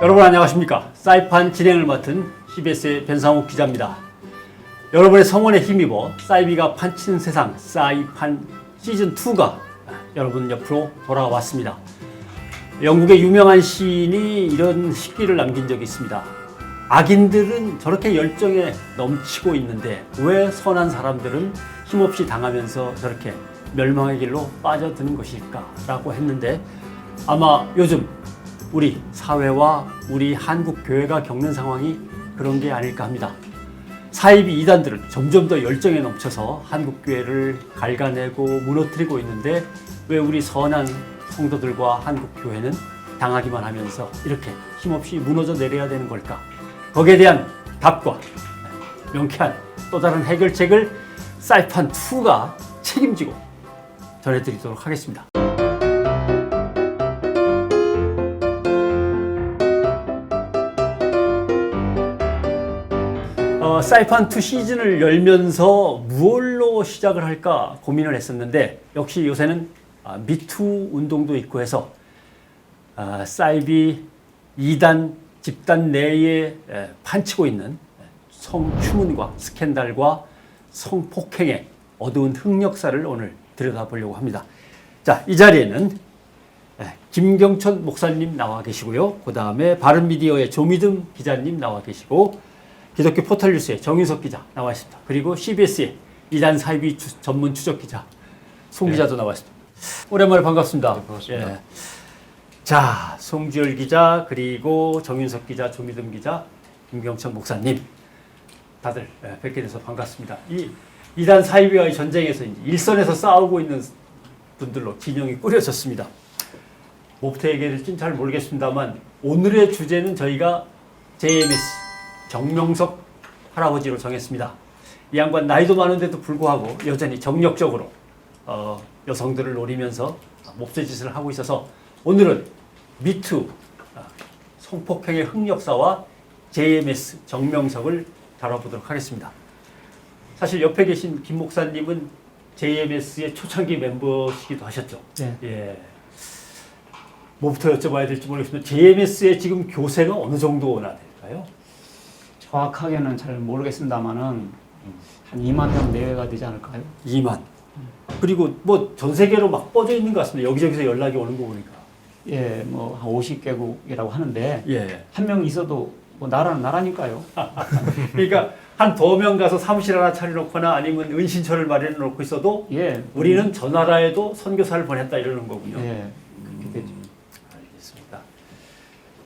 여러분 안녕하십니까? 사이판 진행을 맡은 CBS의 변상욱 기자입니다. 여러분의 성원에 힘입어 사이비가 판치는 세상 사이판 시즌2가 여러분 옆으로 돌아왔습니다. 영국의 유명한 시인이 이런 시기를 남긴 적이 있습니다. 악인들은 저렇게 열정에 넘치고 있는데 왜 선한 사람들은 힘없이 당하면서 저렇게 멸망의 길로 빠져드는 것일까? 라고 했는데 아마 요즘 우리 사회와 우리 한국 교회가 겪는 상황이 그런 게 아닐까 합니다. 사이비 이단들은 점점 더 열정에 넘쳐서 한국 교회를 갉아내고 무너뜨리고 있는데 왜 우리 선한 성도들과 한국 교회는 당하기만 하면서 이렇게 힘없이 무너져 내려야 되는 걸까? 거기에 대한 답과 명쾌한 또 다른 해결책을 사이판2가 책임지고 전해드리도록 하겠습니다. 사이판2 시즌을 열면서 무엇로 시작을 할까 고민을 했었는데 역시 요새는 미투 운동도 있고 해서 사이비 2단 집단 내에 판치고 있는 성추문과 스캔들과 성폭행의 어두운 흑역사를 오늘 들여다보려고 합니다. 자, 이 자리에는 김경천 목사님 나와 계시고요. 그 다음에 바른미디어의 조미듬 기자님 나와 계시고 기독교 포털뉴스의 정윤석 기자 나와 있습니다. 그리고 CBS의 이단 사이비 전문 추적 기자 송 기자도 나와 있습니다. 오랜만에 반갑습니다. 네, 반갑습니다. 예. 자, 송지열 기자 그리고 정윤석 기자, 조미듬 기자, 김경천 목사님 다들 뵙게 돼서 반갑습니다. 이 이단 사이비와의 전쟁에서 이제 일선에서 싸우고 있는 분들로 진영이 꾸려졌습니다. 뭐부터 얘기해야 될지는 잘 모르겠습니다만 오늘의 주제는 저희가 JMS 정명석 할아버지로 정했습니다. 이 양반 나이도 많은데도 불구하고 여전히 정력적으로 여성들을 노리면서 몹쓸짓을 하고 있어서 오늘은 미투 성폭행의 흑역사와 JMS 정명석을 다뤄보도록 하겠습니다. 사실 옆에 계신 김 목사님은 JMS의 초창기 멤버시기도 하셨죠. 네. 예. 뭐부터 여쭤봐야 될지 모르겠습니다. JMS의 지금 교세가 어느 정도나 될까요? 정확하게는 잘 모르겠습니다만은 한 2만 명 내외가 되지 않을까요? 2만. 그리고 뭐 전 세계로 막 뻗어 있는 것 같습니다. 여기저기서 연락이 오는 거 보니까. 예, 뭐 한 50개국이라고 하는데 예. 한 명 있어도 뭐 나라는 나라니까요. 그러니까 한 도명 가서 사무실 하나 차려놓거나 아니면 은신처를 마련해 놓고 있어도 예, 우리는 저 나라에도 선교사를 보냈다 이러는 거군요. 예, 그렇게 되죠. 알겠습니다.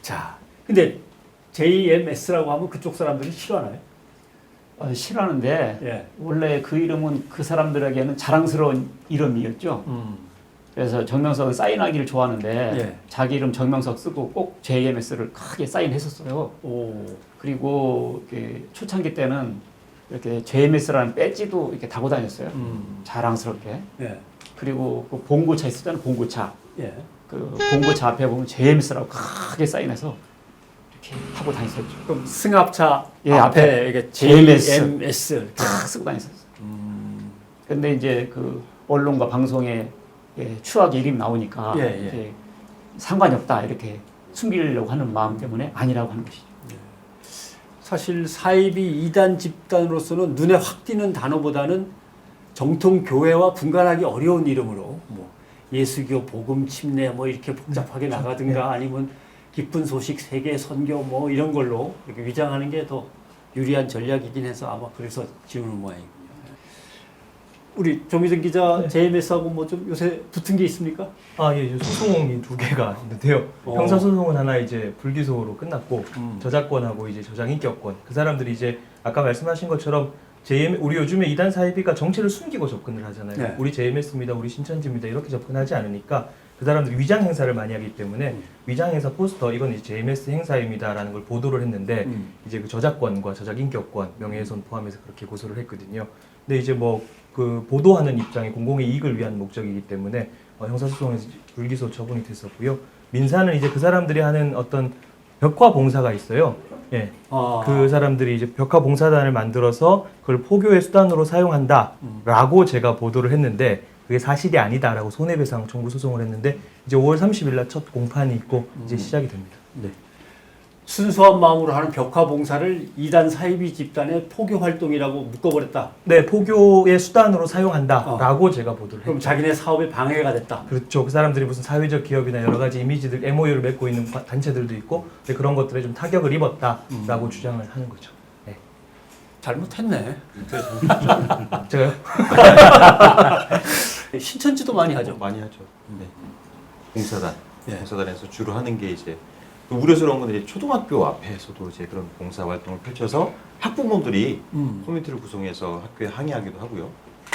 자, 근데 JMS라고 하면 그쪽 사람들이 싫어하나요? 싫어하는데 예. 원래 그 이름은 그 사람들에게는 자랑스러운 이름이었죠. 그래서 정명석은 사인하기를 좋아하는데 예. 자기 이름 정명석 쓰고 꼭 JMS를 크게 사인했었어요. 오. 그리고 이렇게 초창기 때는 이렇게 JMS라는 배지도 이렇게 다고 다녔어요. 자랑스럽게. 예. 그리고 그 봉고차 있었잖아요. 봉고차. 예. 그 봉고차 앞에 보면 JMS라고 크게 사인해서 이렇게 하고 다녔었죠. 그럼 승합차 예, 앞에 이게 JMS JMS 탁 쓰고 다녔었어요. 근데 이제 그 언론과 방송에 추억의 이름이 나오니까 예, 예. 이제 상관이 없다 이렇게 숨기려고 하는 마음 때문에 아니라고 하는 것이죠. 사실 사이비 2단 집단으로서는 눈에 확 띄는 단어보다는 정통 교회와 분간하기 어려운 이름으로 뭐 예수교 복음 침례 뭐 이렇게 복잡하게 나가든가 아니면 기쁜 소식 세계 선교 뭐 이런 걸로 이렇게 위장하는 게 더 유리한 전략이긴 해서 아마 그래서 지우는 모양이군요. 우리 조미정 기자 네. JMS하고 뭐 좀 요새 붙은 게 있습니까? 예, 소송이 2개가 있는데요. 형사소송은 하나 이제 불기소로 끝났고 저작권하고 이제 저작인격권 그 사람들이 이제 아까 말씀하신 것처럼 우리 요즘에 이단 사이비가 정체를 숨기고 접근을 하잖아요. 네. 우리 JMS입니다, 우리 신천지입니다 이렇게 접근하지 않으니까 그 사람들이 위장 행사를 많이 하기 때문에 위장 행사 포스터 이건 이제 JMS 행사입니다라는 걸 보도를 했는데 이제 그 저작권과 저작인격권 명예훼손 포함해서 그렇게 고소를 했거든요. 근데 이제 뭐 그 보도하는 입장이 공공의 이익을 위한 목적이기 때문에 형사소송에서 불기소 처분이 됐었고요. 민사는 이제 그 사람들이 하는 어떤 벽화 봉사가 있어요. 예. 그 사람들이 이제 벽화 봉사단을 만들어서 그걸 포교의 수단으로 사용한다라고 제가 보도를 했는데 그게 사실이 아니다라고 손해배상 청구 소송을 했는데 이제 5월 30일 날 첫 공판이 있고 이제 시작이 됩니다. 네. 순수한 마음으로 하는 벽화 봉사를 이단 사이비 집단의 포교 활동이라고 묶어버렸다. 네, 포교의 수단으로 사용한다라고 제가 보도를 그럼 했죠. 자기네 사업에 방해가 됐다. 그렇죠. 그 사람들이 무슨 사회적 기업이나 여러 가지 이미지들, MOU를 맺고 있는 단체들도 있고 근데 그런 것들에 좀 타격을 입었다라고 주장을 하는 거죠. 네. 잘못했네. 제가요? 신천지도 많이 하죠. 많이 하죠. 네. 봉사단, 예. 봉사단에서 주로 하는 게 이제 우려스러운 건 이제 초등학교 앞에서도 이제 그런 봉사 활동을 펼쳐서 학부모들이 커뮤니티를 구성해서 학교에 항의하기도 하고요.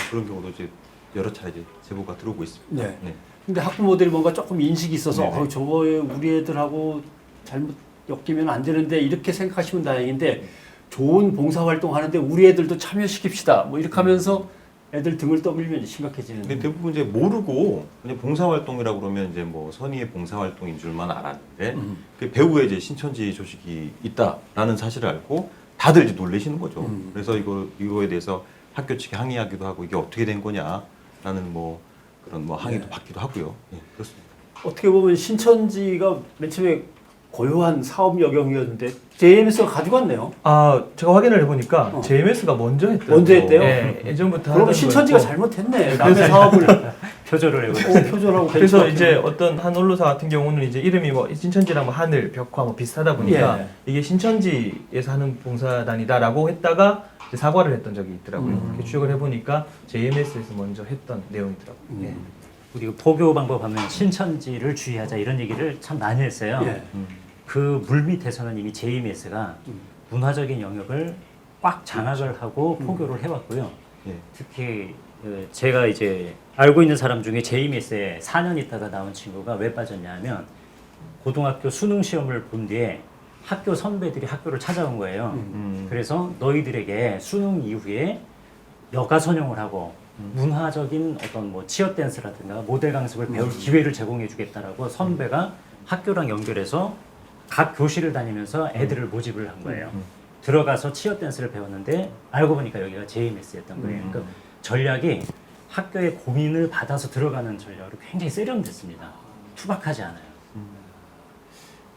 그런 경우도 이제 여러 차례 이제 제보가 들어오고 있습니다. 네. 근데 학부모들이 뭔가 조금 인식이 있어서 네네. 저거 우리 애들하고 잘못 엮이면 안 되는데 이렇게 생각하시면 다행인데 좋은 봉사 활동 하는데 우리 애들도 참여시킵시다. 뭐 이렇게 하면서 애들 등을 떠밀면 심각해지는. 근데 대부분 이제 모르고 그냥 봉사활동이라고 그러면 이제 뭐 선의의 봉사활동인 줄만 알았는데 그 배후에 이제 신천지 조직이 있다라는 사실을 알고 다들 이제 놀라시는 거죠. 그래서 이거에 대해서 학교 측에 항의하기도 하고 이게 어떻게 된 거냐라는 뭐 그런 뭐 항의도 네. 받기도 하고요. 예, 그렇습니다. 어떻게 보면 신천지가 맨 처음에 고요한 사업 여경이었는데 JMS가 가져갔네요. 아, 제가 확인을 해보니까 JMS가 먼저 했더라고요. 먼저 했대요? 네, 예전부터 그러면 하던 신천지가 거였고. 잘못했네. 남의 사업을 표절을 해버렸어요. 표절하고 그래서 벤처 이제 어떤 한 언론사 같은 경우는 이제 이름이 뭐 신천지랑 뭐 하늘, 벽화 뭐 비슷하다 보니까 예. 이게 신천지에서 하는 봉사단이다라고 했다가 이제 사과를 했던 적이 있더라고요. 이렇게 추적을 해보니까 JMS에서 먼저 했던 내용이더라고요. 예. 우리 그 포교 방법 하면 신천지를 주의하자 이런 얘기를 참 많이 했어요. 예. 그 물밑에서는 이미 JMS가 문화적인 영역을 꽉 장악을 하고 포교를 해왔고요. 예. 특히 제가 이제 알고 있는 사람 중에 JMS에 4년 있다가 나온 친구가 왜 빠졌냐면 고등학교 수능 시험을 본 뒤에 학교 선배들이 학교를 찾아온 거예요. 그래서 너희들에게 수능 이후에 여가 선용을 하고 문화적인 어떤 뭐 치어 댄스라든가 모델 강습을 배울 기회를 제공해 주겠다라고 선배가 학교랑 연결해서 각 교실을 다니면서 애들을 모집을 한 거예요. 들어가서 치어 댄스를 배웠는데 알고 보니까 여기가 JMS였던 거예요. 그러니까 전략이 학교의 고민을 받아서 들어가는 전략으로 굉장히 세련됐습니다. 투박하지 않아요.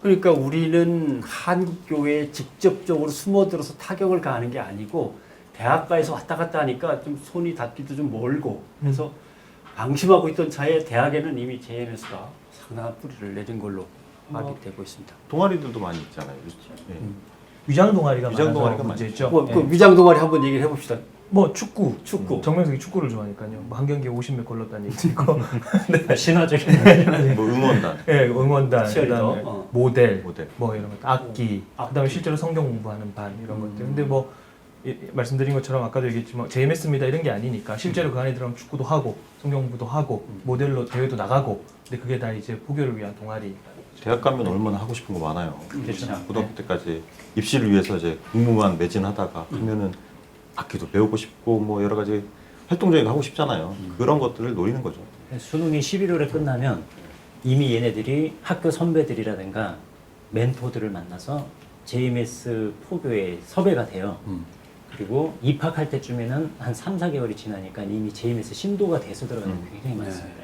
그러니까 우리는 한국교회에 직접적으로 숨어들어서 타격을 가하는 게 아니고 대학가에서 왔다 갔다 하니까 좀 손이 닿기도 좀 멀고 그래서 방심하고 있던 차에 대학에는 이미 JMS가 상당한 뿌리를 내린 걸로 파악되고 있습니다. 동아리들도 많이 있잖아요. 예. 위장 동아리가 위장 많아서 동아리가 문제죠. 뭐, 예. 그 위장 동아리 한번 얘기를 해봅시다. 뭐 축구. 정명석이 축구를 좋아하니까요. 뭐 한 경기에 50몇 골 넣었다는 얘기도 있고. 신화적인 뭐 응원단, 예, 응원단, 치어리더, 그다음에 어. 모델, 모델. 뭐 이런 것, 악기, 그다음에 실제로 성경 공부하는 반 이런 것들. 근데 뭐 말씀드린 것처럼 아까도 얘기했지만 JMS입니다 이런 게 아니니까 실제로 그 안에 들어가면 축구도 하고 성경 공부도 하고 모델로 대회도 나가고. 근데 그게 다 이제 포교를 위한 동아리. 대학 가면 얼마나 하고 싶은 거 많아요. 그렇죠. 고등학교 때까지 입시를 위해서 이제 공부만 매진하다가 하면은 악기도 배우고 싶고 뭐 여러 가지 활동적인 거 하고 싶잖아요. 그런 것들을 노리는 거죠. 수능이 11월에 끝나면 이미 얘네들이 학교 선배들이라든가 멘토들을 만나서 JMS 포교에 섭외가 돼요. 그리고 입학할 때쯤에는 한 3, 4개월이 지나니까 이미 JMS 신도가 돼서 들어가는 게 굉장히 많습니다.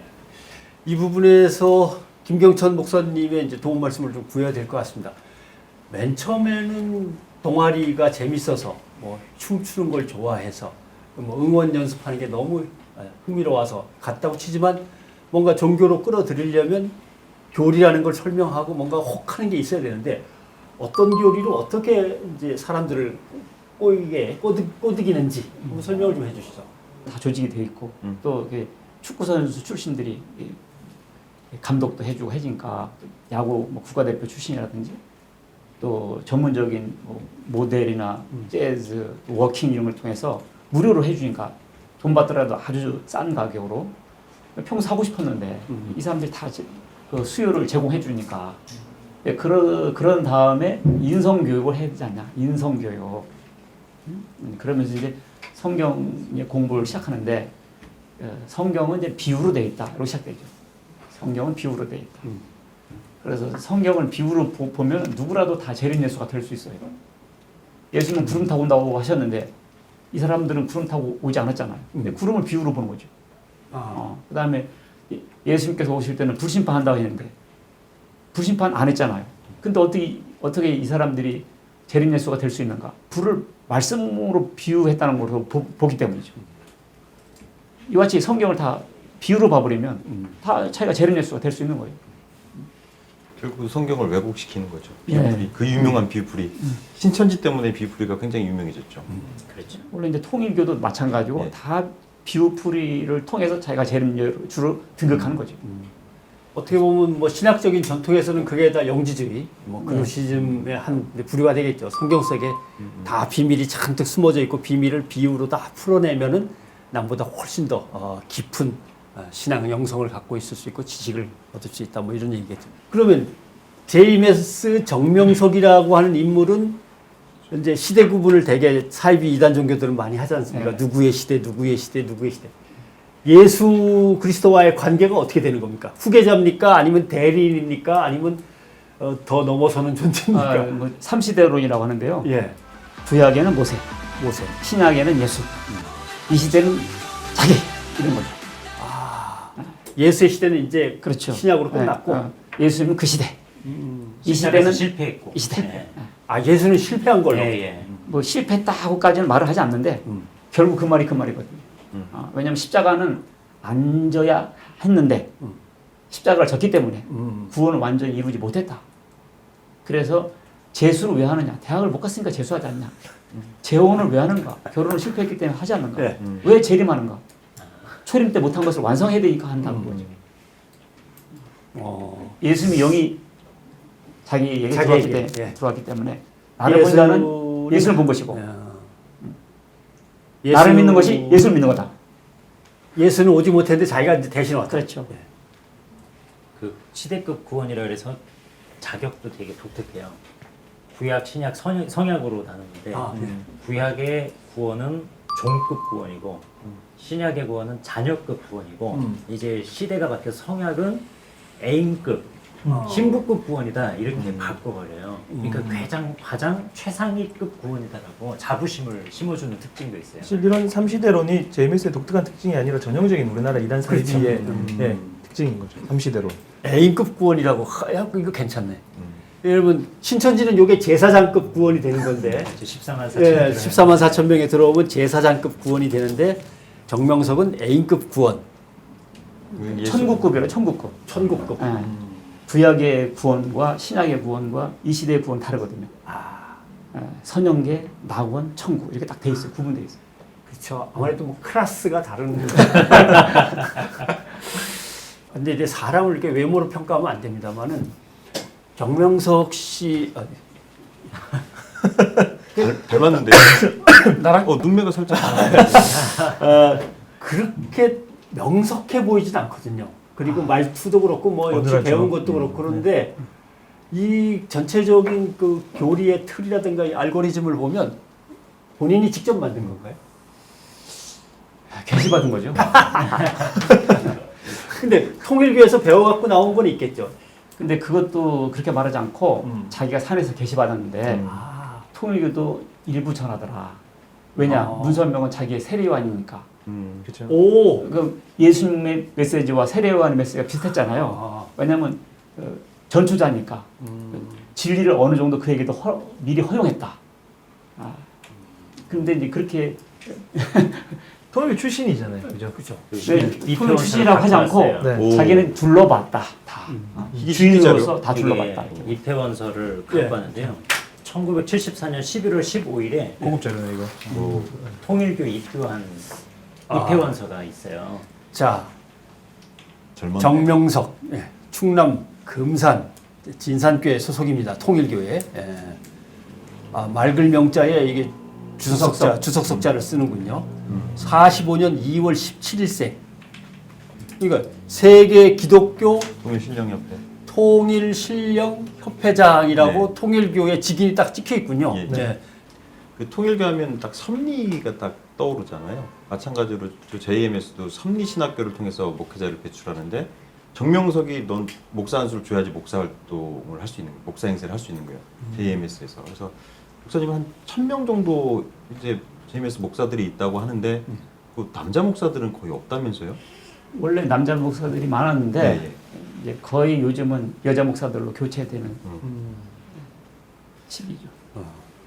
이 부분에서 김경천 목사님의 이제 도움 말씀을 좀 구해야 될 것 같습니다. 맨 처음에는 동아리가 재밌어서 뭐 춤추는 걸 좋아해서 뭐 응원 연습하는 게 너무 흥미로워서 갔다고 치지만 뭔가 종교로 끌어들이려면 교리라는 걸 설명하고 뭔가 혹하는 게 있어야 되는데 어떤 교리로 어떻게 이제 사람들을 꼬드기는지 한번 설명을 좀 해주시죠. 다 조직이 돼 있고 또 이렇게 축구 선수 출신들이 감독도 해주고 해주니까 야구 뭐 국가대표 출신이라든지 또 전문적인 뭐 모델이나 재즈, 워킹 이런 걸 통해서 무료로 해주니까 돈 받더라도 아주 싼 가격으로 평소 하고 싶었는데 이 사람들이 다 그 수요를 제공해 주니까 그런 다음에 인성 교육을 해야 되지 않냐? 인성 교육. 그러면서 이제 성경의 공부를 시작하는데 성경은 이제 비유로 돼 있다로 시작되죠. 성경은 비유로 돼 있다. 그래서 성경을 비유로 보면 누구라도 다 재림 예수가 될 수 있어요. 예수는 구름 타고 온다고 하셨는데 이 사람들은 구름 타고 오지 않았잖아요. 근데 구름을 비유로 보는 거죠. 그다음에 예수님께서 오실 때는 불심판 한다고 했는데 불심판 안 했잖아요. 근데 어떻게 어떻게 이 사람들이 재림 예수가 될 수 있는가? 불을 말씀으로 비유했다는 걸 보기 때문이죠. 이와 같이 성경을 다 비유로 봐버리면 다 자기가 재림 예수가 될 수 있는 거예요. 결국 성경을 왜곡시키는 거죠. 예. 비유풀이. 그 유명한 비유풀이. 신천지 때문에 비유풀이가 굉장히 유명해졌죠. 그렇죠. 원래 이제 통일교도 마찬가지고 네. 다 비유풀이를 통해서 자기가 재림 주로 등극하는 거죠. 어떻게 보면 뭐 신학적인 전통에서는 그게 다 영지주의, 뭐 네. 그노시즘의 한 부류가 되겠죠. 성경 속에 다 비밀이 잔뜩 숨어져 있고 비밀을 비유로 다 풀어내면은 남보다 훨씬 더 깊은 신앙 영성을 갖고 있을 수 있고 지식을 얻을 수 있다. 뭐 이런 얘기겠죠. 그러면 제이메스 정명석이라고 하는 인물은 이제 시대 구분을 되게 사이비 이단 종교들은 많이 하지 않습니까? 네. 누구의 시대, 누구의 시대, 누구의 시대. 예수 그리스도와의 관계가 어떻게 되는 겁니까? 후계자입니까? 아니면 대리인입니까? 아니면 더 넘어서는 존재입니까? 뭐 삼시대론이라고 하는데요. 예, 구약에는 모세, 모세. 신약에는 예수, 이 시대는 자기 이런 거죠. 예수의 시대는 이제 그렇죠. 신약으로 끝났고, 예수님은 그 시대. 이 시대는 시대는 실패했고. 이 시대. 예. 예수는 실패한 걸로. 예, 예. 뭐 실패했다고까지는 말을 하지 않는데 결국 그 말이 그 말이거든요. 왜냐하면 십자가는 안 져야 했는데 십자가를 졌기 때문에 구원을 완전히 이루지 못했다. 그래서 재수를 왜 하느냐? 대학을 못 갔으니까 재수하지 않냐? 재혼을 왜 하는가? 결혼을 실패했기 때문에 하지 않는가? 네. 왜 재림하는가? 초림 때 못한 것을 완성해야 되니까 한다는 거죠. 예수님이 영이 자기에게 자기에게, 들어왔기 때문에 나를 본 자는 예수를 본 것이고 나를 믿는 것이 예수를 믿는 거다. 예수는 오지 못했는데 자기가 이제 대신 왔다. 그렇죠. 그 시대급 구원이라 그래서 자격도 되게 독특해요. 구약, 신약, 성약으로 나누는데 구약의 구원은 종급 구원이고 신약의 구원은 자녀급 구원이고 이제 시대가 바뀌어서 성약은 애인급, 신부급 구원이다 이렇게 바꿔버려요. 그러니까 가장 최상위급 구원이다라고 자부심을 심어주는 특징도 있어요. 사실 이런 삼시대론이 제이메스의 독특한 특징이 아니라 전형적인 우리나라 이단 사이비의 특징인 거죠. 삼시대론. A급 구원이라고. 야, 이거 괜찮네. 여러분 신천지는 이게 제사장급 구원이 되는 건데 14만 4천 예, 14만 4천 명에 들어오면 제사장급 구원이 되는데 정명석은 A급 구원, 천국급이라 천국급. 천국급. 예. 구약의 구원과 신약의 구원과 이 시대의 구원 다르거든요. 예, 선영계, 낙원, 천국 이렇게 딱 돼 있어요. 구분돼 있어요. 그렇죠. 아무래도 뭐 클래스가 다른. 근데 이제 사람을 이렇게 외모로 평가하면 안 됩니다만은 정명석 씨 닮았는데. 나랑 눈매가 살짝. 그렇게 명석해 보이진 않거든요. 그리고 말투도 그렇고 뭐 역시 어눌하죠. 배운 것도 그렇고 그런데 이 전체적인 그 교리의 틀이라든가 이 알고리즘을 보면 본인이 직접 만든 건가요? 계시받은 거죠. 근데 통일교에서 배워갖고 나온 건 있겠죠. 근데 그것도 그렇게 말하지 않고 자기가 산에서 계시받았는데 통일교도 일부 전하더라. 왜냐? 문선명은 자기의 세례요한이니까. 그렇죠. 오. 그 예수님의 메시지와 세례요한의 메시지가 비슷했잖아요. 왜냐하면 전투자니까 진리를 어느 정도 그에게도 미리 허용했다. 그런데 이제 그렇게 통일교 출신이잖아요. 그죠? 그렇죠. 통일 출신이라고 하지 않고 네. 자기는 둘러봤다. 다 주인으로서 다 둘러봤다. 이게 입회원서를 예. 갖고 왔는데요. 1974년 11월 15일에 고급 자료네 이거. 통일교 입교한 입회원서가 있어요. 자, 젊은 정명석, 충남 금산 진산교회 소속입니다. 통일교회. 맑을 명자에 이게 주석석자를 쓰는군요. 45년 2월 17일생. 그러니까 세계 기독교 통일신령협회. 통일신령협회장이라고 통일교회 직인이 딱 찍혀 있군요. 예, 네. 그 통일교 하면 딱 섭리가 딱 떠오르잖아요. 마찬가지로 JMS도 섭리신학교를 통해서 목회자를 배출하는데 정명석이 넌 목사 안수를 줘야지 목사 활동을 할 수 있는 거예요. 목사 행세를 할 수 있는 거예요. JMS에서. 그래서 목사님 한 1,000명 정도 이제 JMS 목사들이 있다고 하는데 그 남자 목사들은 거의 없다면서요? 원래 남자 목사들이 많았는데 네, 이제 거의 요즘은 여자 목사들로 교체되는. 집이죠.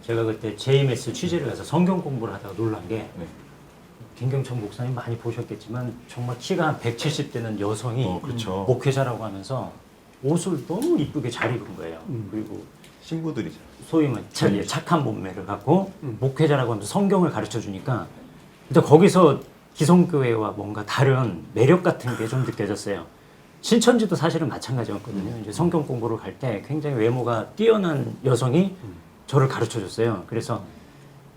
제가 그때 JMS 취재를 가서 성경 공부를 하다가 놀란 게 네. 김경천 목사님 많이 보셨겠지만 정말 키가 한 170 되는 여성이 그렇죠. 목회자라고 하면서 옷을 너무 이쁘게 잘 입은 거예요. 그리고 신부들이죠. 소위 말해 착한 몸매를 갖고 목회자라고 하면서 성경을 가르쳐 주니까 근데 거기서 기성교회와 뭔가 다른 매력 같은 게 좀 느껴졌어요. 신천지도 사실은 마찬가지였거든요. 이제 성경 공부를 갈 때 굉장히 외모가 뛰어난 여성이 저를 가르쳐 줬어요. 그래서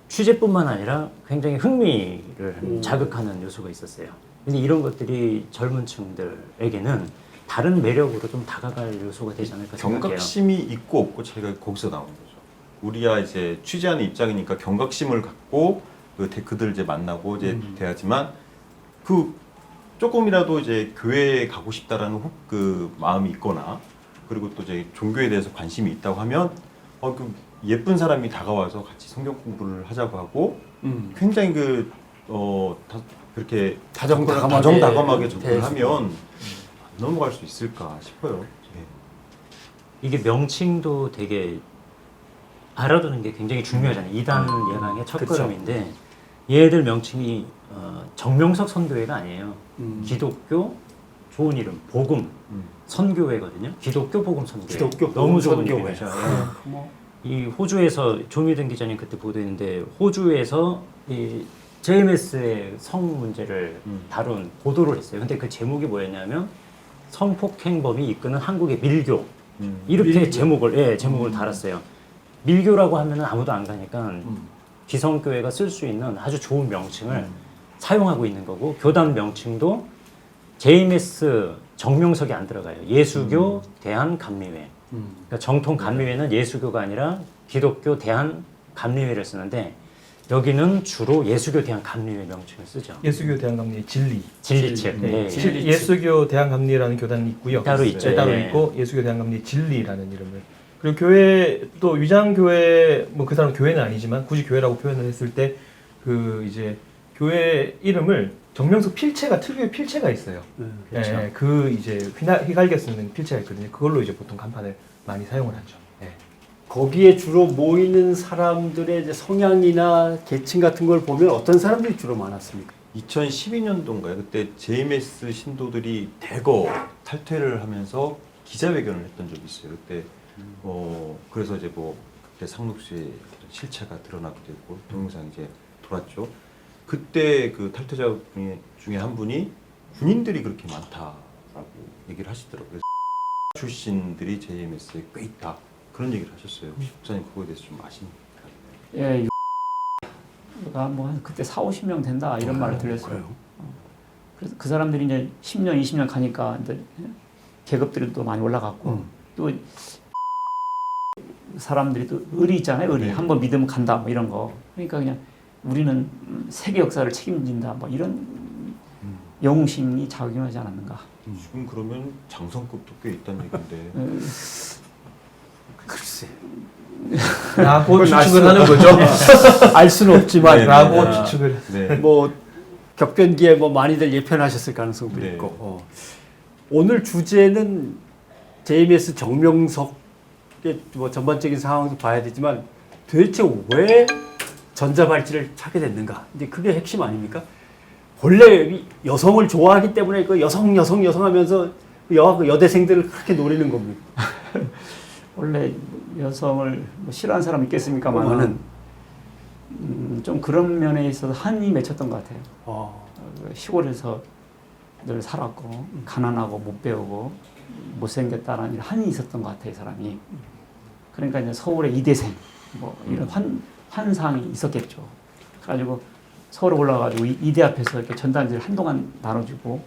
취재뿐만 아니라 굉장히 흥미를 자극하는 요소가 있었어요. 근데 이런 것들이 젊은 층들에게는 다른 매력으로 좀 다가갈 요소가 되지 않을까 생각해요. 경각심이 있고 없고 차이가 거기서 나오는 거죠. 우리야 이제 취재하는 입장이니까 경각심을 갖고 그들 이제 만나고 이제 돼야지만 그 조금이라도 이제 교회에 가고 싶다라는 그 마음이 있거나 그리고 또 이제 종교에 대해서 관심이 있다고 하면 그 예쁜 사람이 다가와서 같이 성경 공부를 하자고 하고 굉장히 그렇게 다정다감하게 접근을 하면 넘어갈 수 있을까 싶어요. 네. 이게 명칭도 되게 알아두는 게 굉장히 중요하잖아요. 이단 예강의 첫걸음인데 얘들 명칭이 정명석 선교회가 아니에요. 기독교 좋은 이름 복음 선교회거든요. 기독교 복음 선교회. 기독교 너무 복음 좋은 선교회. 이름이죠. 이 호주에서 조미든 기자님 그때 보도했는데 호주에서 이 JMS의 성 문제를 다룬 보도를 했어요. 근데 그 제목이 뭐였냐면 성폭행범이 이끄는 한국의 밀교 이렇게 밀교. 제목을 달았어요. 밀교라고 하면은 아무도 안 가니까 기성교회가 쓸 수 있는 아주 좋은 명칭을 사용하고 있는 거고 교단 명칭도 JMS 정명석이 안 들어가요. 예수교 대한감리회. 그러니까 정통 감리회는 예수교가 아니라 기독교 대한감리회를 쓰는데 여기는 주로 예수교 대한감리회 명칭을 쓰죠. 예수교 대한감리 진리. 진리책. 네. 예수교 대한감리라는 교단이 있고요. 따로 있죠. 네, 따로 네. 있고 예수교 대한감리 진리라는 이름을. 그리고 교회 또 위장교회 뭐 그 사람 교회는 아니지만 굳이 교회라고 표현을 했을 때 그 이제 교회 이름을 정명석 필체가 특유의 필체가 있어요. 그렇죠. 예, 그 이제 휘갈겨 쓰는 필체가 있거든요. 그걸로 이제 보통 간판을 많이 사용을 하죠. 예. 거기에 주로 모이는 사람들의 이제 성향이나 계층 같은 걸 보면 어떤 사람들이 주로 많았습니까? 2012년도인가요? 그때 JMS 신도들이 대거 탈퇴를 하면서 기자회견을 했던 적이 있어요. 그때 그래서 이제 뭐 그때 상록 씨의 실체가 드러나기도 했고 동영상이 이제 돌았죠. 그때 그 탈퇴자 중에 한 분이 군인들이 그렇게 많다라고 얘기를 하시더라고요. 출신들이 JMS에 꽤 있다 그런 얘기를 하셨어요. 목사님 그거에 대해서 좀 아십니까? 예, 뭐 그때 40-50명 된다 이런 말을 들렸어요. 그래서 그 사람들이 이제 10년, 20년 가니까 이제 계급들이 또 많이 올라갔고 또 사람들이 또 의리 있잖아요. 의리. 네. 한번 믿으면 간다 뭐 이런 거. 그러니까 그냥 우리는 세계 역사를 책임진다 뭐 이런 영웅심이 작용하지 않았는가. 지금 그러면 장성급도 꽤 있다는 얘기인데 글쎄. 라고 추측을 하는 거죠. 알 수는 없지만 네, 라고 네. 추측을. 네. 뭐 격변기에 뭐 많이들 예편하셨을 가능성도 네. 있고 오늘 주제는 JMS 정명석의 뭐 전반적인 상황도 봐야 되지만 도대체 왜 전자발찌를 차게 됐는가 이제 그게 핵심 아닙니까? 원래 여성을 좋아하기 때문에 그 여성 하면서 여대생들을 그렇게 노리는 겁니다. 원래 여성을 뭐 싫어하는 사람 있겠습니까만은 좀 그런 면에 있어서 한이 맺혔던 것 같아요. 시골에서 늘 살았고 가난하고 못 배우고 못생겼다라는 한이 있었던 것 같아요, 이 사람이. 그러니까 이제 서울의 이대생 뭐 이런 환상이 있었겠죠. 그래가지고 서울에 올라가지고 이대 앞에서 이렇게 전단지를 한동안 나눠주고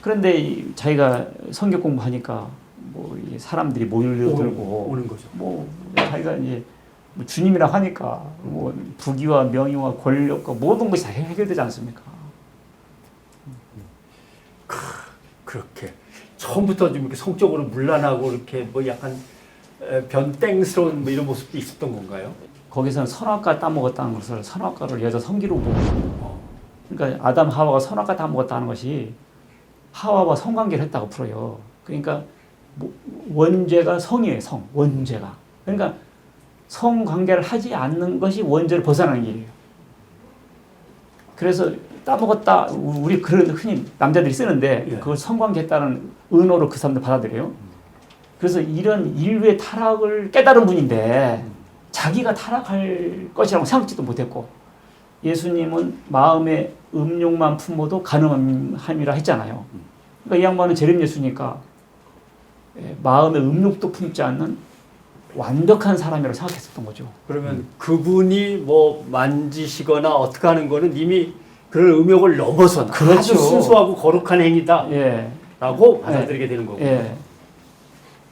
그런데 자기가 성경 공부하니까 뭐 사람들이 몰려들고 오는 거죠. 뭐 자기가 이제 뭐 주님이라 하니까 뭐 부귀와 명예와 권력과 모든 것이 다 해결되지 않습니까? 그렇게 처음부터 좀 이렇게 성적으로 문란하고 이렇게 뭐 약간 변땡스러운 뭐 이런 모습도 있었던 건가요? 거기서는 선악과 따먹었다는 것을 선악과를 여자 성기로 보고 그러니까 아담 하와가 선악과 따먹었다는 것이 하와와 성관계를 했다고 풀어요. 그러니까 뭐 원죄가 성이에요. 성 원죄가. 그러니까 성관계를 하지 않는 것이 원죄를 벗어나는 길이에요. 그래서 따먹었다 우리 그런 흔히 남자들이 쓰는데 예. 그걸 성관계했다는 은어로 그 사람들 받아들여요. 그래서 이런 인류의 타락을 깨달은 분인데 자기가 타락할 것이라고 생각지도 못했고 예수님은 마음의 음욕만 품어도 가능함이라 했잖아요. 그러니까 이 양반은 재림 예수니까 마음의 음욕도 품지 않는 완벽한 사람이라고 생각했었던 거죠. 그러면 그분이 뭐 만지시거나 어떻게 하는 거는 이미 그런 음욕을 넘어선 그렇죠. 아주 순수하고 거룩한 행위다라고 예. 받아들이게 되는 거고. 예.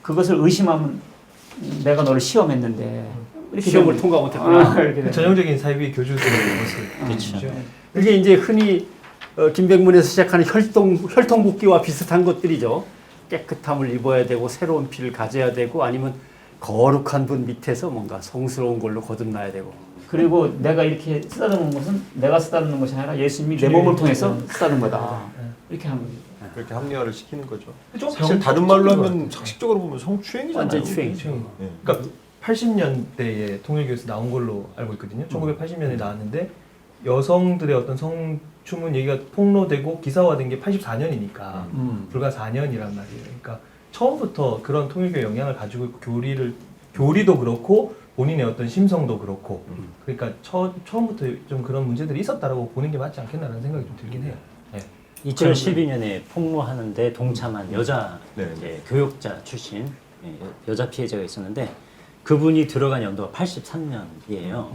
그것을 의심하면 내가 너를 시험했는데 이렇게 시험을 되면- 통과 못했구나. 이렇게 되는 전형적인 사이비 교주들의 모습. 그렇죠. 이게 이제 흔히 김백문에서 시작하는 혈통복귀와 비슷한 것들이죠. 깨끗함을 입어야 되고 새로운 피를 가져야 되고 아니면 거룩한 분 밑에서 뭔가 성스러운 걸로 거듭나야 되고. 그리고 내가 이렇게 쓰다듬은 것은 내가 쓰다듬는 것이 아니라 예수님이 내 몸을 통해서 쓰다듬은 거다. 이렇게 하는 거죠. 그렇게 합리화를 시키는 거죠. 좀 사실 다른 말로 성적인 것 하면 같아요. 상식적으로 보면 성추행이잖아요. 완전 추행이죠. 네. 그러니까 80년대에 통일교에서 나온 걸로 알고 있거든요. 1980년에 나왔는데 여성들의 어떤 성추문 얘기가 폭로되고 기사화된 게 84년이니까 불과 4년이란 말이에요. 그러니까 처음부터 그런 통일교 영향을 가지고 있고 교리도 그렇고 본인의 어떤 심성도 그렇고 그러니까 처음부터 좀 그런 문제들이 있었다라고 보는 게 맞지 않겠나라는 생각이 좀 들긴 해요. 네. 2012년에 폭로하는데 동참한 여자 네. 이제 교육자 출신 여자 피해자가 있었는데 그분이 들어간 연도가 83년이에요.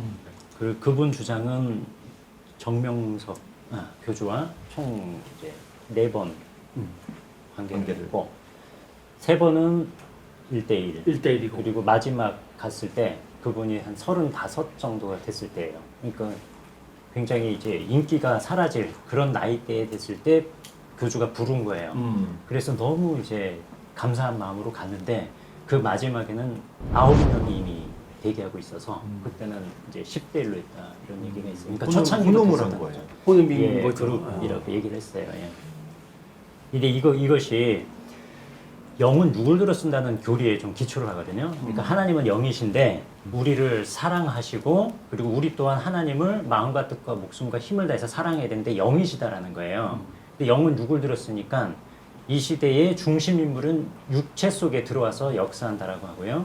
그리고 그분 주장은 정명석 교주와 총 이제 4번 관계를 했고 3번은 1대1 1대1이고. 그리고 마지막 갔을 때 그분이 한 35 정도가 됐을 때예요. 그러니까 굉장히 이제 인기가 사라질 그런 나이대에 됐을 때 교주가 부른 거예요. 그래서 너무 이제 감사한 마음으로 갔는데 그 마지막에는 9명이 이미 대기하고 있어서 그때는 이제 10대 1로 했다 이런 얘기가 있어요. 그러니까 초창기로 혼용을 한 됐었던 거예요. 거죠. 호놈인 예, 거죠. 그룹이라고 얘기를 했어요. 예. 근데 이것이 영은 누굴 들어 쓴다는 교리에 좀 기초를 하거든요. 그러니까 하나님은 영이신데 우리를 사랑하시고 그리고 우리 또한 하나님을 마음과 뜻과 목숨과 힘을 다해서 사랑해야 되는데 영이시다라는 거예요. 근데 영은 누굴 들어 쓰니까 이 시대의 중심 인물은 육체 속에 들어와서 역사한다라고 하고요.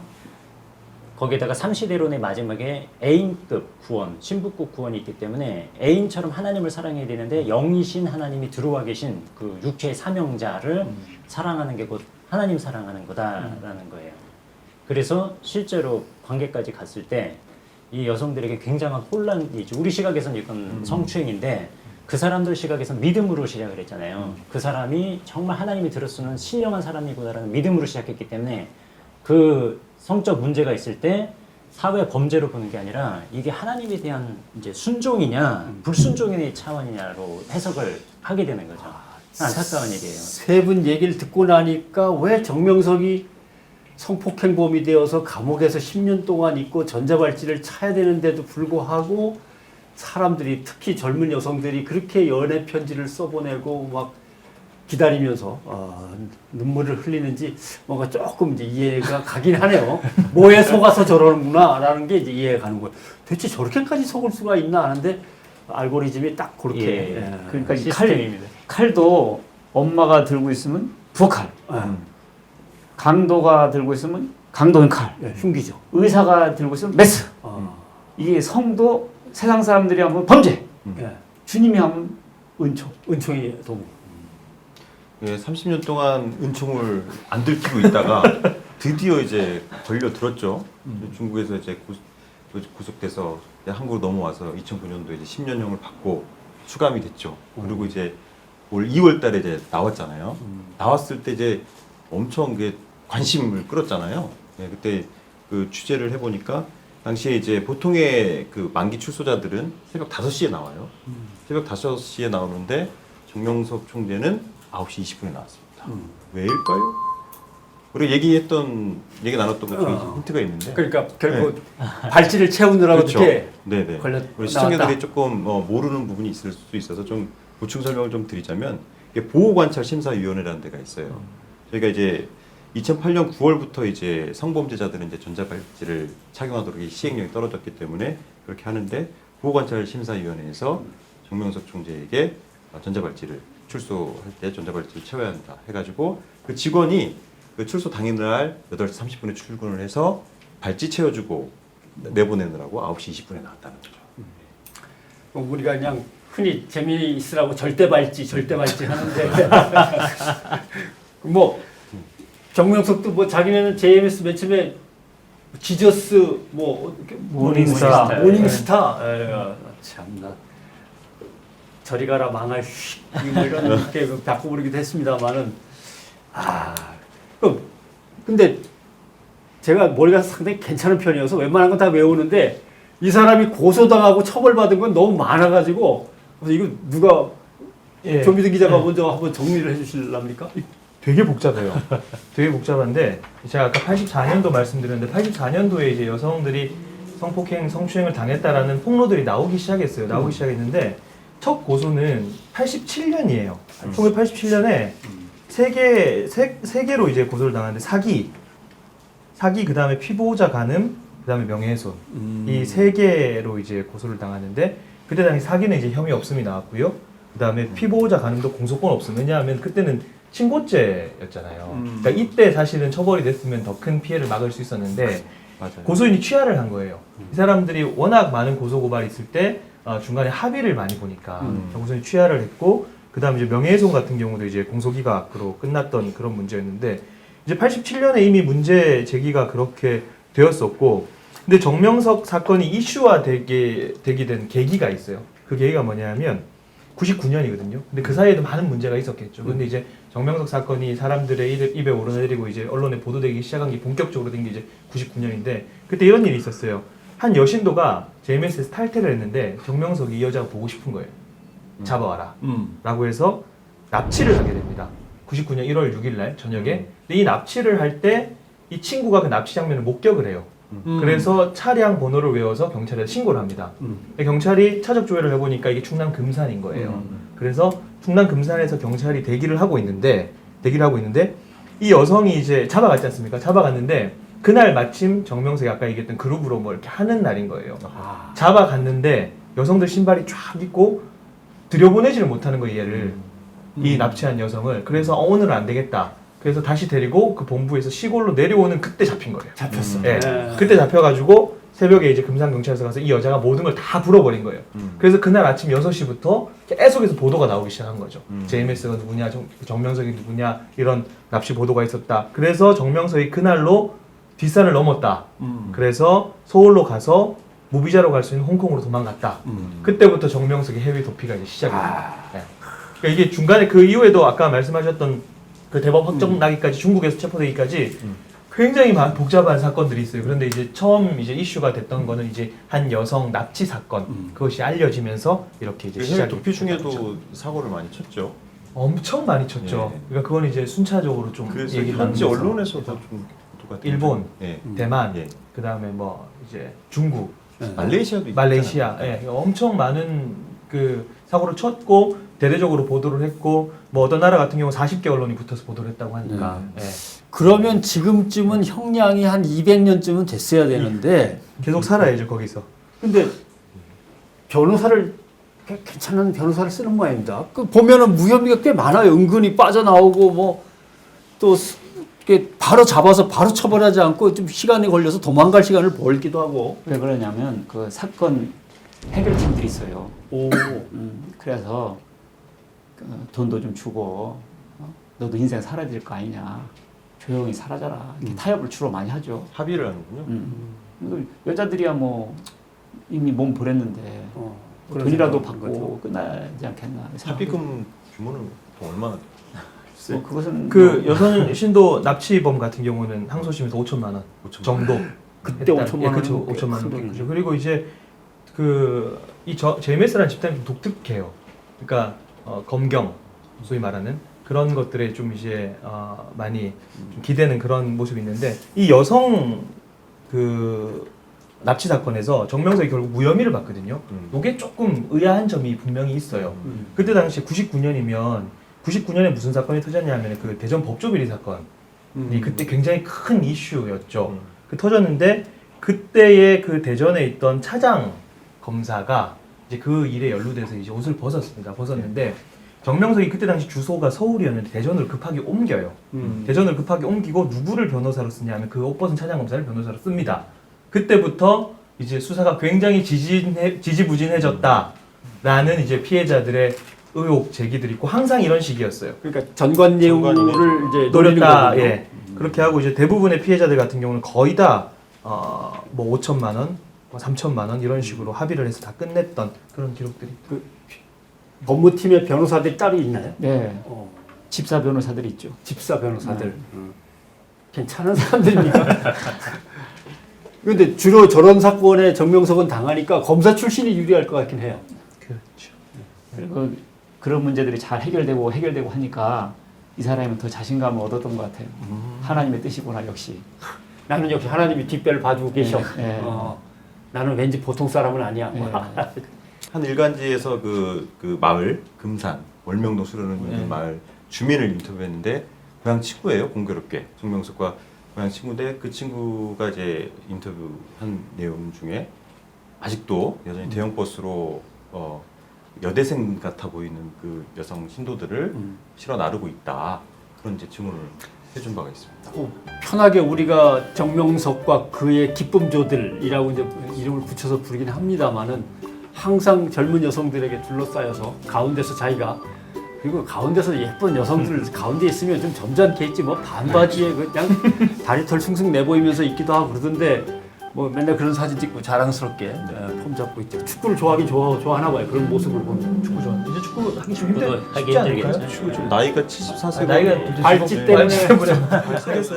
거기에다가 삼시대론의 마지막에 애인급 구원, 신부급 구원이 있기 때문에 애인처럼 하나님을 사랑해야 되는데 영이신 하나님이 들어와 계신 그 육체의 사명자를 사랑하는 게 곧 하나님 사랑하는 거다라는 거예요. 그래서 실제로 관계까지 갔을 때 이 여성들에게 굉장한 혼란이죠. 우리 시각에서는 이건 성추행인데 그 사람들 시각에서는 믿음으로 시작을 했잖아요. 그 사람이 정말 하나님이 들어쓰는 신령한 사람이구나라는 믿음으로 시작했기 때문에 그 성적 문제가 있을 때 사회 범죄로 보는 게 아니라 이게 하나님에 대한 이제 순종이냐 불순종의 차원이냐로 해석을 하게 되는 거죠. 안타까운 일이에요. 세 분 얘기를 듣고 나니까 왜 정명석이 성폭행범이 되어서 감옥에서 10년 동안 있고 전자발찌를 차야 되는데도 불구하고 사람들이 특히 젊은 여성들이 그렇게 연애 편지를 써보내고 막 기다리면서 눈물을 흘리는지 뭔가 조금 이제 이해가 가긴 하네요. 뭐에 속아서 저러는구나라는 게 이제 이해가 가는 거예요. 대체 저렇게까지 속을 수가 있나 하는데 알고리즘이 딱 그렇게. 예. 예. 그러니까 이 시스템입니다. 칼도 엄마가 들고 있으면 부엌칼, 강도가 들고 있으면 강도인 칼, 예, 흉기죠. 의사가 들고 있으면 메스. 이게 성도 세상 사람들이 하면 범죄, 예. 주님이 하면 은총. 은총이 도구. 예, 30년 동안 은총을 안 들키고 있다가 드디어 이제 걸려 들었죠. 중국에서 이제 구속돼서 한국으로 넘어와서 2009년도에 이제 10년형을 받고 수감이 됐죠. 그리고 이제 올 2월달에 이제 나왔잖아요. 나왔을 때 이제 엄청 그 관심을 끌었잖아요. 예, 그때 그 취재를 해보니까 당시에 이제 보통의 그 만기 출소자들은 새벽 5시에 나와요. 새벽 5시에 나오는데 정명석 총재는 9시 20분에 나왔습니다. 왜일까요? 우리 얘기 나눴던 것 중에 힌트가 있는데. 그러니까 결국 발찌를 채우느라고 그렇죠. 이렇게 네네. 우리 시청자들이 조금 모르는 부분이 있을 수 있어서 좀 보충 설명을 좀 드리자면 이게 보호관찰심사위원회라는 데가 있어요. 저희가 이제 2008년 9월부터 이제 성범죄자들은 이제 전자발찌를 착용하도록 이 시행령이 떨어졌기 때문에 그렇게 하는데 보호관찰심사위원회에서 정명석 총재에게 전자발찌를 출소할 때 전자발찌를 채워야 한다 해가지고 그 직원이 그 출소 당일날 8시 30분에 출근을 해서 발찌 채워주고 내보내느라고 9시 20분에 나왔다는 거죠. 우리가 그냥 흔히 재미있으라고 절대 발찌 하는데 뭐 정명석도 뭐 자기네는 JMS 맨 처음에 지저스 뭐 모닝스타. 모닝스타 참나 저리 가라 망할 뭐 이런 이렇게 바꿔 부르기도 했습니다만은 근데 제가 머리가 상당히 괜찮은 편이어서 웬만한 건 다 외우는데 이 사람이 고소당하고 처벌받은 건 너무 많아가지고 그래서 이거 누가 조미드 기자가 먼저 한번 정리를 해주실랍니까? 되게 복잡해요. 되게 복잡한데 제가 아까 84년도 말씀드렸는데 84년도에 이제 여성들이 성폭행, 성추행을 당했다라는 폭로들이 나오기 시작했어요. 나오기 시작했는데 첫 고소는 87년이에요. 1987년에 세 개로 이제 고소를 당하는데 사기 그다음에 피보호자 간음, 그다음에 명예훼손 이 세 개로 이제 고소를 당하는데 그때 당시 사기는 이제 혐의 없음이 나왔고요. 그다음에 피보호자 간음도 공소권 없음. 왜냐하면 그때는 친고죄였잖아요. 그러니까 이때 사실은 처벌이 됐으면 더 큰 피해를 막을 수 있었는데 맞아요. 고소인이 취하를 한 거예요. 이 사람들이 워낙 많은 고소 고발이 있을 때 중간에 합의를 많이 보니까 고소인이 취하를 했고 그다음 이제 명예훼손 같은 경우도 이제 공소기각으로 끝났던 그런 문제였는데 이제 87년에 이미 문제 제기가 그렇게 되었었고 근데 정명석 사건이 이슈화되게 된 계기가 있어요. 그 계기가 뭐냐면 99년이거든요. 근데 그 사이에도 많은 문제가 있었겠죠. 근데 이제 정명석 사건이 사람들의 입에 오르내리고 이제 언론에 보도되기 시작한 게 본격적으로 된 게 이제 99년인데 그때 이런 일이 있었어요. 한 여신도가 JMS에서 탈퇴를 했는데 정명석이 이 여자가 보고 싶은 거예요. 잡아와라. 라고 해서 납치를 하게 됩니다. 99년 1월 6일 날 저녁에. 근데 이 납치를 할 때 이 친구가 그 납치 장면을 목격을 해요. 그래서 차량 번호를 외워서 경찰에 신고를 합니다. 경찰이 차적 조회를 해보니까 이게 충남 금산인 거예요. 그래서 충남 금산에서 경찰이 대기를 하고 있는데 이 여성이 이제 잡아갔지 않습니까? 잡아갔는데 그날 마침 정명석이 아까 얘기했던 그룹으로 뭐 이렇게 하는 날인 거예요. 잡아갔는데 여성들 신발이 쫙 있고 들여보내지를 못하는 거예요, 얘를. 이 납치한 여성을. 그래서 오늘은 안 되겠다. 그래서 다시 데리고 그 본부에서 시골로 내려오는 그때 잡힌 거예요. 잡혔어. 네. 그때 잡혀가지고 새벽에 이제 금산경찰서 가서 이 여자가 모든 걸 다 불어버린 거예요. 그래서 그날 아침 6시부터 계속해서 보도가 나오기 시작한 거죠. JMS가 누구냐, 정명석이 누구냐, 이런 납치 보도가 있었다. 그래서 정명석이 그날로 뒷산을 넘었다. 그래서 서울로 가서 무비자로 갈 수 있는 홍콩으로 도망갔다. 그때부터 정명석의 해외 도피가 이제 시작이 됩니다. 네. 그러니까 이게 중간에 그 이후에도 아까 말씀하셨던 그 대법 확정 나기까지 중국에서 체포되기까지 굉장히 복잡한 사건들이 있어요. 그런데 이제 처음 이제 이슈가 됐던 거는 이제 한 여성 납치 사건 그것이 알려지면서 이렇게 이제 해외 시작이 도피 중에도 됐죠. 사고를 많이 쳤죠. 엄청 많이 쳤죠. 예. 그러니까 그건 이제 순차적으로 좀 그래서 얘기를 현지 나누면서 언론에서도 좀 보도가 되죠. 일본, 예. 대만, 예. 그다음에 뭐 이제 중국, 말레이시아도 말레이시아, 있잖아요. 예, 엄청 많은 그 사고를 쳤고 대대적으로 보도를 했고 뭐 어떤 나라 같은 경우 40개 언론이 붙어서 보도를 했다고 하니까 예. 그러면 지금쯤은 형량이 한 200년쯤은 됐어야 되는데 계속 살아야죠 거기서. 근데 변호사를 괜찮은 변호사를 쓰는 모양입니다. 그 보면은 무혐의가 꽤 많아요. 은근히 빠져나오고 뭐 또 바로 잡아서 바로 처벌하지 않고 좀 시간이 걸려서 도망갈 시간을 벌기도 하고. 왜 그러냐면 그 사건 해결팀들이 있어요. 오. 그래서 그 돈도 좀 주고 너도 인생 살아야 될 거 아니냐. 조용히 사라져라. 이렇게 타협을 주로 많이 하죠. 합의를 하는군요. 여자들이야 뭐 이미 몸 버렸는데 돈이라도 받고 끝나지 않겠나. 합의금 규모는 또 얼마나 돼요? 뭐 그것은 그 여성 신도 납치범 같은 경우는 항소심에서 5천만 원 정도. 그때 5천만 예, 원. 그렇죠. 5천만 원. 그죠. 그리고 이제 그 이 JMS라는 집단이 좀 독특해요. 그러니까 검경 소위 말하는 그런 것들에 좀 이제 많이 좀 기대는 그런 모습이 있는데 이 여성 그 납치 사건에서 정명석이 결국 무혐의를 받거든요. 이게 조금 의아한 점이 분명히 있어요. 그때 당시 99년이면 99년에 무슨 사건이 터졌냐면 그 대전 법조비리 사건. 그때 굉장히 큰 이슈였죠. 그 터졌는데 그때의 그 대전에 있던 차장 검사가 이제 그 일에 연루돼서 이제 옷을 벗었습니다. 벗었는데 정명석이 그때 당시 주소가 서울이었는데 대전으로 급하게 옮겨요. 대전을 급하게 옮기고 누구를 변호사로 쓰냐면 그 옷 벗은 차장 검사를 변호사로 씁니다. 그때부터 이제 수사가 굉장히 지지부진해졌다라는 이제 피해자들의 의혹 제기들이 있고 항상 이런 식이었어요. 그러니까 전관예우를 이제 노리는 노렸다. 거군요. 예. 그렇게 하고 이제 대부분의 피해자들 같은 경우는 거의 다 뭐 5천만 원, 뭐 3천만 원 이런 식으로 합의를 해서 다 끝냈던 그런 기록들이. 법무팀의 변호사들이 따로 있나요? 네. 어, 집사 변호사들이 있죠. 집사 변호사들. 괜찮은 사람들입니까? 근데 주로 저런 사건에 정명석은 당하니까 검사 출신이 유리할 것 같긴 해요. 그렇죠. 그리고 그런 문제들이 잘 해결되고 하니까 이 사람은 더 자신감을 얻었던 것 같아요. 하나님의 뜻이구나 역시. 나는 역시 하나님이 뒷배를 봐주고 계셔. 네. 나는 왠지 보통 사람은 아니야. 한 일간지에서 그 마을 금산 월명동 수련원 있는 마을 주민을 인터뷰했는데 고향 친구예요. 공교롭게 정명석과 고향 친구인데 그 친구가 이제 인터뷰한 내용 중에 아직도 여전히 대형 버스로 여대생 같아 보이는 그 여성 신도들을 실어 나르고 있다. 그런 이제 증언을 해준 바가 있습니다. 편하게 우리가 정명석과 그의 기쁨조들이라고 이제 이름을 붙여서 부르긴 합니다만은 항상 젊은 여성들에게 둘러싸여서 가운데서 자기가 그리고 가운데서 예쁜 여성들 가운데 있으면 좀 점잖게 있지 뭐 반바지에 그냥 다리털 숭숭 내보이면서 있기도 하고 그러던데 뭐 맨날 그런 사진 찍고 자랑스럽게 폼 잡고 있죠. 축구를 좋아하나 봐요. 그런 모습을 보면. 축구 좋아. 이제 축구 하기 좀 축구도 쉽지 하기 않을까요? 힘들겠죠. 축구 좀. 나이가 74세. 나이가 발찌 때문에. 하겠어요. 그래서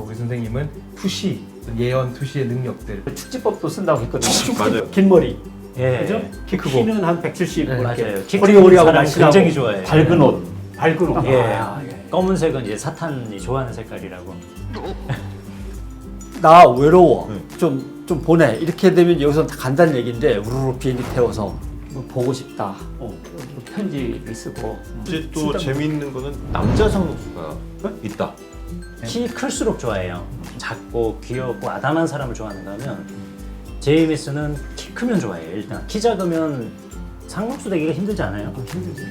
우리 선생님은 투시, 예언 투시의 능력들. 축지법도 쓴다고 했거든요. 맞아요. 긴 머리. 예. 그죠? 키는 한 170. 네, 이렇게 맞아요. 키 허리허리하고 사람 날씬하고 굉장히 좋아해요. 밝은 옷. 밝은 옷. 예. 아, 예. 검은색은 이제 사탄이 좋아하는 색깔이라고. 나 외로워. 네. 좀 보내. 이렇게 되면 여기서 간단한 얘기인데 우르르 비행기 태워서 뭐 보고 싶다. 편지를 쓰고. 이제 또 재미있는 거는 남자 상록수가 있다. 키 클수록 좋아해요. 작고 귀엽고 아담한 사람을 좋아하는가 하면 제이미스는 키 크면 좋아해요. 일단 키 작으면 상록수 되기가 힘들지 않아요? 힘들지.